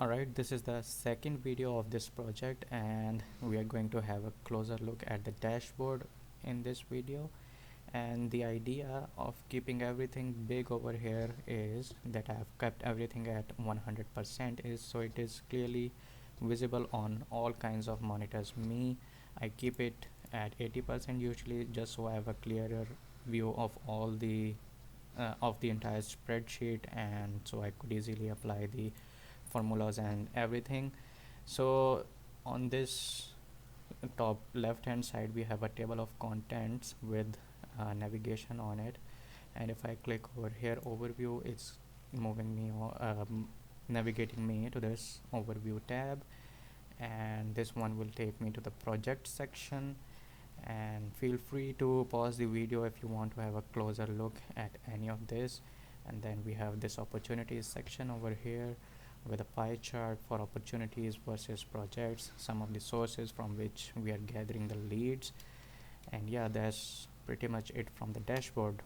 Alright, this is the second video of this project and we are going to have a closer look at the dashboard in this video. And the idea of keeping everything big over here is that I have kept everything at 100% is so it is clearly visible on all kinds of monitors. I keep it at 80% usually, just so I have a clearer view of all the of the entire spreadsheet, and so I could easily apply the formulas and everything. So on this top left hand side we have a table of contents with navigation on it, and if I click over here overview, it's moving me navigating me to this overview tab, and this one will take me to the project section. And feel free to pause the video if you want to have a closer look at any of this. And then we have this opportunities section over here with a pie chart for opportunities versus projects, some of the sources from which we are gathering the leads. And yeah, that's pretty much it from the dashboard.